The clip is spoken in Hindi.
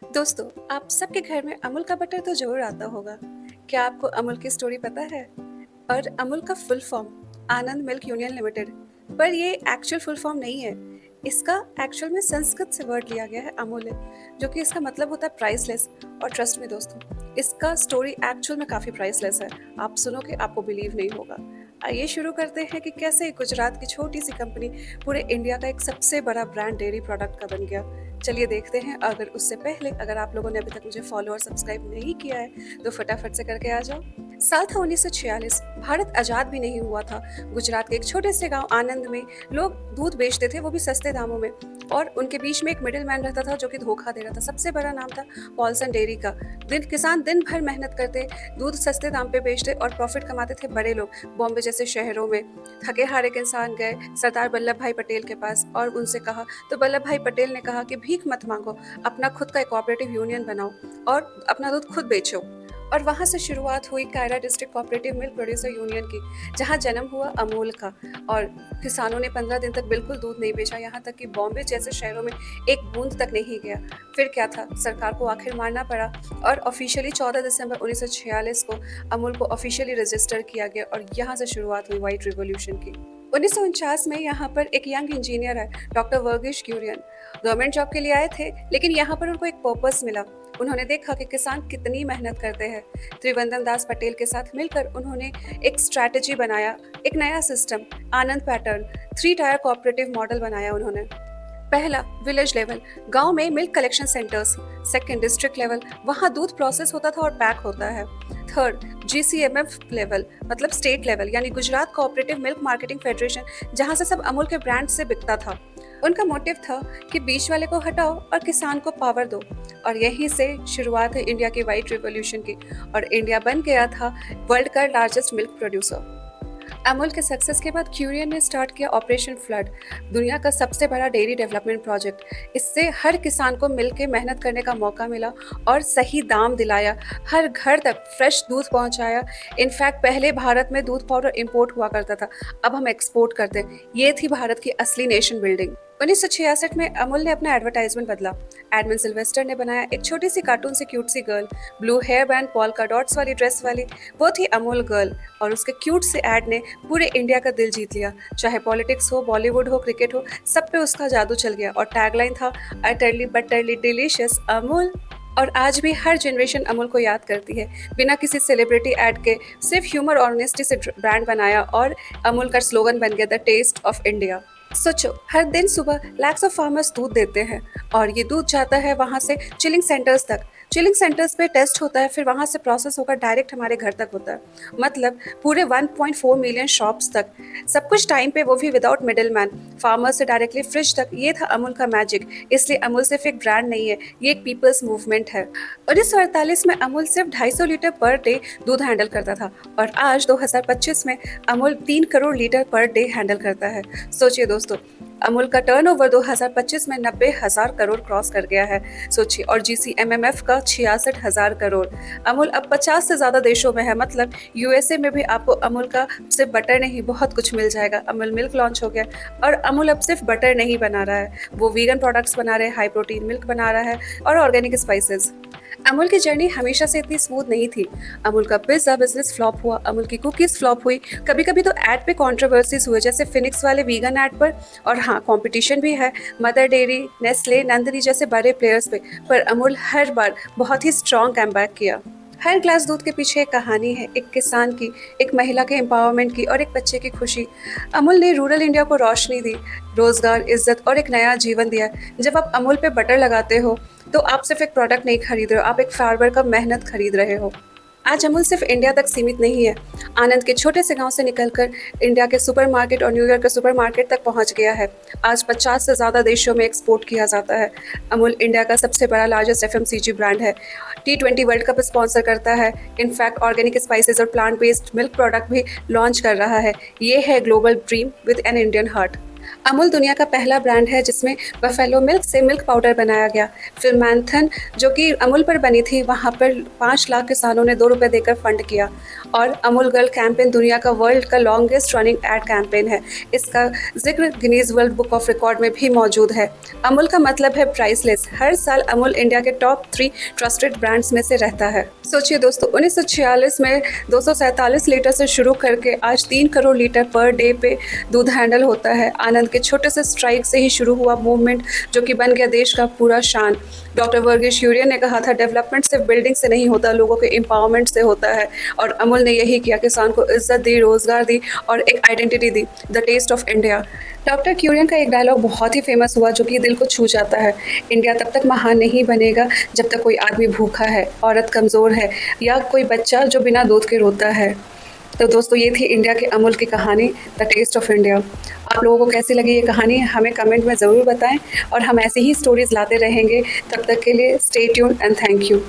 दोस्तों, आप सबके घर में अमूल का बटर तो ज़रूर आता होगा। क्या आपको अमूल की स्टोरी पता है? और अमूल का फुल फॉर्म आनंद मिल्क यूनियन लिमिटेड, पर ये एक्चुअल फुल फॉर्म नहीं है। इसका एक्चुअल में संस्कृत से वर्ड लिया गया है अमूल्य, जो कि इसका मतलब होता है प्राइसलेस। और ट्रस्ट में दोस्तों, इसका स्टोरी एक्चुअल में काफ़ी प्राइसलेस है। आप सुनोगे आपको बिलीव नहीं होगा। आइए शुरू करते हैं कि कैसे गुजरात की छोटी सी कंपनी पूरे इंडिया का एक सबसे बड़ा ब्रांड डेयरी प्रोडक्ट का बन गया। चलिए देखते हैं। अगर उससे पहले अगर आप लोगों ने अभी तक मुझे फॉलो और सब्सक्राइब नहीं किया है तो फटाफट से करके आ जाओ। साल था 1946। भारत आजाद भी नहीं हुआ था। गुजरात के एक छोटे से गांव आनंद में लोग दूध बेचते थे, वो भी सस्ते दामों में। और उनके बीच में एक मिडिल मैन रहता था जो कि धोखा दे रहा था। सबसे बड़ा नाम था पॉल्सन डेयरी का। किसान दिन भर मेहनत करते, दूध सस्ते दाम पे बेचते और प्रॉफिट कमाते थे बड़े लोग। बॉम्बे जैसे शहरों में थके हारे के इंसान गए सरदार वल्लभ भाई पटेल के पास और उनसे कहा, तो वल्लभ भाई पटेल ने कहा कि भीख मत मांगो, अपना खुद का एक कोऑपरेटिव यूनियन बनाओ और अपना दूध खुद बेचो। और वहाँ से शुरुआत हुई Kaira district cooperative milk producer union की, जहाँ जन्म हुआ अमूल का। और किसानों ने 15 दिन तक बिल्कुल दूध नहीं बेचा, यहाँ तक कि बॉम्बे जैसे शहरों में एक बूंद तक नहीं गया। फिर क्या था, सरकार को आखिर मानना पड़ा और ऑफिशियली 14 दिसंबर 1946 को अमूल को ऑफिशियली रजिस्टर किया गया और यहाँ से शुरुआत हुई व्हाइट रिवॉल्यूशन की। 1949 में यहाँ पर एक यंग इंजीनियर है, डॉक्टर वर्गीश क्यूरियन। गवर्नमेंट जॉब के लिए आए थे, लेकिन यहाँ पर उनको एक पर्पस मिला। उन्होंने देखा कि किसान कितनी मेहनत करते हैं। त्रिवेंद्र दास पटेल के साथ मिलकर उन्होंने एक स्ट्रैटेजी बनाया, एक नया सिस्टम आनंद पैटर्न 3 टायर कोऑपरेटिव मॉडल बनाया उन्होंने। पहला, विलेज लेवल, गांव में milk collection centres. Second, district level, वहां दूध प्रोसेस होता था और पैक होता है। थर्ड, GCMF लेवल, मतलब स्टेट लेवल, यानी Gujarat cooperative milk marketing federation, जहां से सब अमूल के ब्रांड से बिकता था। उनका मोटिव था कि बीच वाले को हटाओ और किसान को पावर दो। और यहीं से शुरुआत है इंडिया की व्हाइट रिवॉल्यूशन की, और इंडिया बन गया था वर्ल्ड का लार्जेस्ट मिल्क प्रोड्यूसर। अमूल के सक्सेस के बाद क्यूरियन ने स्टार्ट किया ऑपरेशन फ्लड, दुनिया का सबसे बड़ा डेयरी डेवलपमेंट प्रोजेक्ट। इससे हर किसान को मिलकर मेहनत करने का मौका मिला और सही दाम दिलाया, हर घर तक फ्रेश दूध पहुंचाया। इनफैक्ट पहले भारत में दूध पाउडर इंपोर्ट हुआ करता था, अब हम एक्सपोर्ट करते हैं। ये थी भारत की असली नेशन बिल्डिंग। 1966 में अमूल ने अपना एडवर्टाइजमेंट बदला। एडमंड सिल्वेस्टर ने बनाया एक छोटी सी कार्टून से क्यूट सी girl, blue hair band, polka dots वाली ड्रेस वाली, वो थी अमूल गर्ल। और उसके क्यूट से एड ने पूरे इंडिया का दिल जीत लिया। चाहे पॉलिटिक्स हो, बॉलीवुड हो, क्रिकेट हो, सब पे उसका जादू चल गया। और टैगलाइन था, अटरली बटरली डिलीशियस अमूल। और आज भी हर जनरेशन अमूल को याद करती है, बिना किसी सेलिब्रिटी ऐड के, सिर्फ ह्यूमर और ऑनेस्टी से ब्रांड बनाया और अमूल का स्लोगन बन गया, द टेस्ट ऑफ इंडिया। सोचो, हर दिन सुबह लैक्स ऑफ फार्मर्स दूध देते हैं और ये दूध जाता है वहाँ से चिलिंग सेंटर्स तक। चिलिंग सेंटर्स पे टेस्ट होता है, फिर वहाँ से प्रोसेस होकर डायरेक्ट हमारे घर तक होता है। मतलब पूरे 1.4 मिलियन शॉप्स तक, सब कुछ टाइम पे, वो भी विदाउट मिडिल मैन। फार्मर से डायरेक्टली फ्रिज तक, ये था अमूल का मैजिक। इसलिए अमूल सिर्फ एक ब्रांड नहीं है, ये एक पीपल्स मूवमेंट है। 1948 में अमूल सिर्फ 250 लीटर पर डे दूध हैंडल करता था और आज 2025 में Amul 3 crore litre per day handle करता है। सोचिए दोस्तों, अमूल का टर्नओवर 2025 में 90,000 करोड़ क्रॉस कर गया है। सोचिए, और GCMMF का 66,000 करोड़। अमूल अब 50 से ज़्यादा देशों में है। मतलब USA में भी आपको अमूल का सिर्फ बटर नहीं, बहुत कुछ मिल जाएगा। अमूल मिल्क लॉन्च हो गया और अमूल अब सिर्फ बटर नहीं बना रहा है, वो वीगन प्रोडक्ट्स बना रहे हैं, हाई प्रोटीन मिल्क बना रहा है और ऑर्गेनिक स्पाइसेस। अमूल की जर्नी हमेशा से इतनी स्मूथ नहीं थी। अमूल का पिज्जा बिजनेस फ्लॉप हुआ, अमूल की कुकीज फ्लॉप हुई, कभी कभी तो ऐड पे कंट्रोवर्सीज हुए, जैसे फिनिक्स वाले वीगन ऐड पर। और हाँ, कंपटीशन भी है, मदर डेयरी, नेस्ले, नंदनी जैसे बड़े प्लेयर्स पे। पर अमूल हर बार बहुत ही स्ट्रॉन्ग कमबैक किया। हर ग्लास दूध के पीछे एक कहानी है, एक किसान की, एक महिला के एम्पावरमेंट की और एक बच्चे की खुशी। अमूल ने रूरल इंडिया को रोशनी दी, रोजगार, इज्जत और एक नया जीवन दिया। जब आप अमूल पे बटर लगाते हो तो आप सिर्फ एक प्रोडक्ट नहीं खरीद रहे हो, आप एक फार्मर का मेहनत खरीद रहे हो। आज अमूल सिर्फ इंडिया तक सीमित नहीं है, आनंद के छोटे से गांव से निकलकर इंडिया के सुपरमार्केट और न्यूयॉर्क के सुपरमार्केट तक पहुंच गया है। आज 50 से ज़्यादा देशों में एक्सपोर्ट किया जाता है। अमूल इंडिया का सबसे बड़ा लार्जेस्ट FMCG ब्रांड है, T20 वर्ल्ड कप स्पॉन्सर करता है। इनफैक्ट ऑर्गेनिक स्पाइसेस और प्लांट बेस्ड मिल्क प्रोडक्ट भी लॉन्च कर रहा है। ये है global dream with an Indian heart. Amul दुनिया का पहला ब्रांड है जिसमें बफेलो मिल्क से मिल्क पाउडर बनाया गया। फिल्म मैंथन जो कि अमूल पर बनी थी, वहाँ पर 5 लाख किसानों ने 2 रुपए देकर फंड किया। और अमूल गर्ल कैंपेन दुनिया का वर्ल्ड का लॉन्गेस्ट रनिंग एड कैंपेन है। इसका जिक्र Guinness world book of record में भी मौजूद है। अमूल का मतलब है प्राइसलेस। हर साल अमूल इंडिया के टॉप 3 ट्रस्टेड ब्रांड्स में से रहता है। सोचिए दोस्तों, 1946 में 247 लीटर से शुरू करके आज 3 करोड़ लीटर पर डे पे दूध हैंडल होता है। आनंद के छोटे से स्ट्राइक से ही शुरू हुआ मूवमेंट जो कि बन गया देश का पूरा शान। डॉक्टर वर्गीस कुरियन ने कहा था, डेवलपमेंट सिर्फ बिल्डिंग से नहीं होता, लोगों के एम्पावरमेंट से होता है। और अमूल ने यही किया, किसान को इज्जत दी, रोजगार दी और एक आइडेंटिटी दी, the taste of India. Doctor Kurien का एक डायलॉग बहुत ही फेमस हुआ जो कि दिल को छू जाता है, इंडिया तब तक महान नहीं बनेगा जब तक कोई आदमी भूखा है, औरत कमज़ोर है या कोई बच्चा जो बिना दूध के रोता है। तो दोस्तों, ये थी इंडिया के अमूल की कहानी, द टेस्ट ऑफ इंडिया। आप लोगों को कैसी लगी ये कहानी हमें कमेंट में ज़रूर बताएं और हम ऐसी ही स्टोरीज़ लाते रहेंगे। तब तक के लिए stay tuned and thank you.